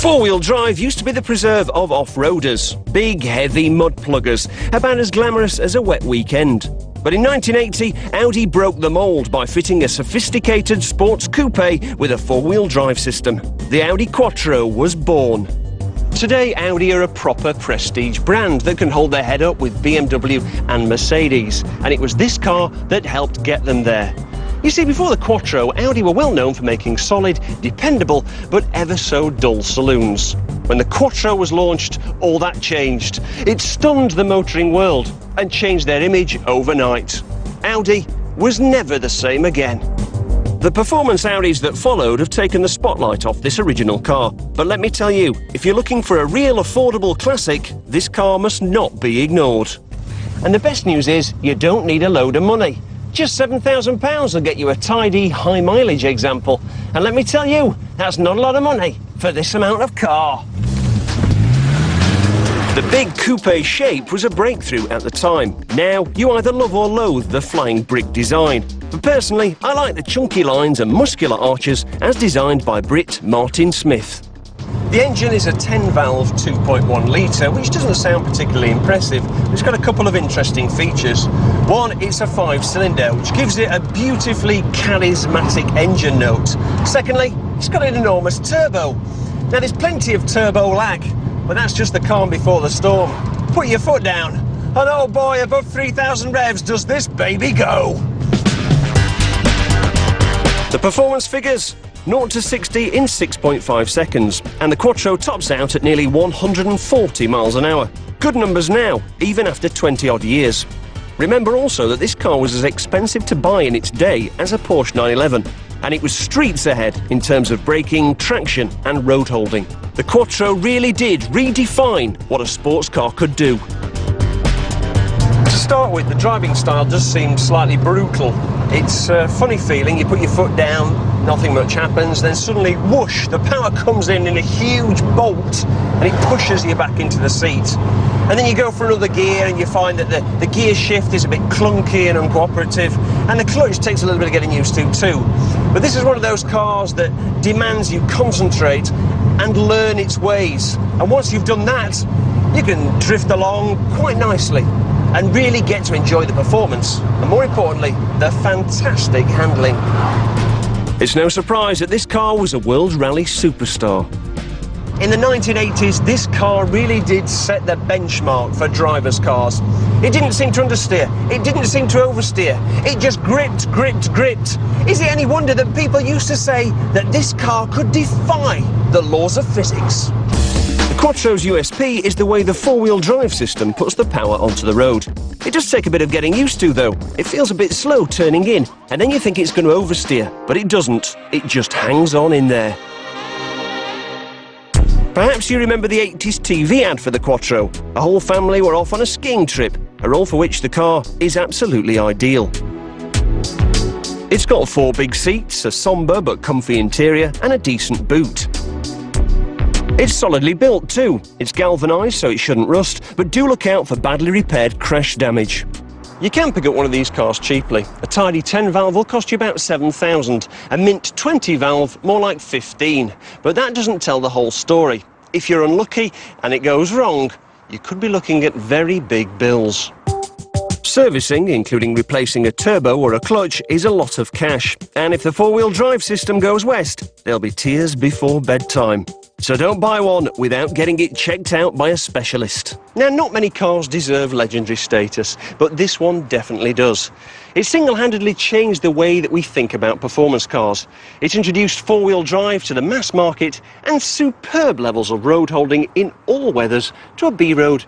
Four-wheel drive used to be the preserve of off-roaders, big, heavy mud pluggers, about as glamorous as a wet weekend. But in 1980, Audi broke the mould by fitting a sophisticated sports coupe with a four-wheel drive system. The Audi Quattro was born. Today, Audi are a proper prestige brand that can hold their head up with BMW and Mercedes, and it was this car that helped get them there. You see, before the Quattro, Audi were well known for making solid, dependable, but ever so dull saloons. When the Quattro was launched, all that changed. It stunned the motoring world and changed their image overnight. Audi was never the same again. The performance Audis that followed have taken the spotlight off this original car. But let me tell you, if you're looking for a real affordable classic, this car must not be ignored. And the best news is, you don't need a load of money. Just £7,000 will get you a tidy, high-mileage example. And let me tell you, that's not a lot of money for this amount of car. The big coupe shape was a breakthrough at the time. Now, you either love or loathe the flying brick design. But personally, I like the chunky lines and muscular arches as designed by Brit Martin Smith. The engine is a 10-valve 2.1 litre, which doesn't sound particularly impressive. It's got a couple of interesting features. One, it's a 5-cylinder, which gives it a beautifully charismatic engine note. Secondly, it's got an enormous turbo. Now, there's plenty of turbo lag, but that's just the calm before the storm. Put your foot down, and oh boy, above 3,000 revs does this baby go. The performance figures: 0 to 60 in 6.5 seconds, and the Quattro tops out at nearly 140 miles an hour. Good numbers now, even after 20-odd years. Remember also that this car was as expensive to buy in its day as a Porsche 911, and it was streets ahead in terms of braking, traction and road holding. The Quattro really did redefine what a sports car could do. To start with, the driving style does seem slightly brutal. It's a funny feeling. You put your foot down, nothing much happens, then suddenly, whoosh, the power comes in a huge bolt and it pushes you back into the seat. And then you go for another gear and you find that the gear shift is a bit clunky and uncooperative, and the clutch takes a little bit of getting used to too. But this is one of those cars that demands you concentrate and learn its ways. And once you've done that, you can drift along quite nicely and really get to enjoy the performance, and more importantly, the fantastic handling. It's no surprise that this car was a World Rally superstar. In the 1980s, this car really did set the benchmark for drivers' cars. It didn't seem to understeer, it didn't seem to oversteer, it just gripped, gripped, gripped. Is it any wonder that people used to say that this car could defy the laws of physics? The Quattro's USP is the way the four-wheel drive system puts the power onto the road. It does take a bit of getting used to, though. It feels a bit slow turning in, and then you think it's going to oversteer, but it doesn't. It just hangs on in there. Perhaps you remember the 80s TV ad for the Quattro. A whole family were off on a skiing trip, a role for which the car is absolutely ideal. It's got 4 big seats, a sombre but comfy interior, and a decent boot. It's solidly built too. It's galvanised so it shouldn't rust, but do look out for badly repaired crash damage. You can pick up one of these cars cheaply. A tidy 10-valve will cost you about £7,000. A mint 20-valve, more like 15. But that doesn't tell the whole story. If you're unlucky and it goes wrong, you could be looking at very big bills. Servicing, including replacing a turbo or a clutch, is a lot of cash. And if the four-wheel drive system goes west, there'll be tears before bedtime. So don't buy one without getting it checked out by a specialist. Now, not many cars deserve legendary status, but this one definitely does. It single-handedly changed the way that we think about performance cars. It introduced four-wheel drive to the mass market and superb levels of road holding in all weathers to a B-road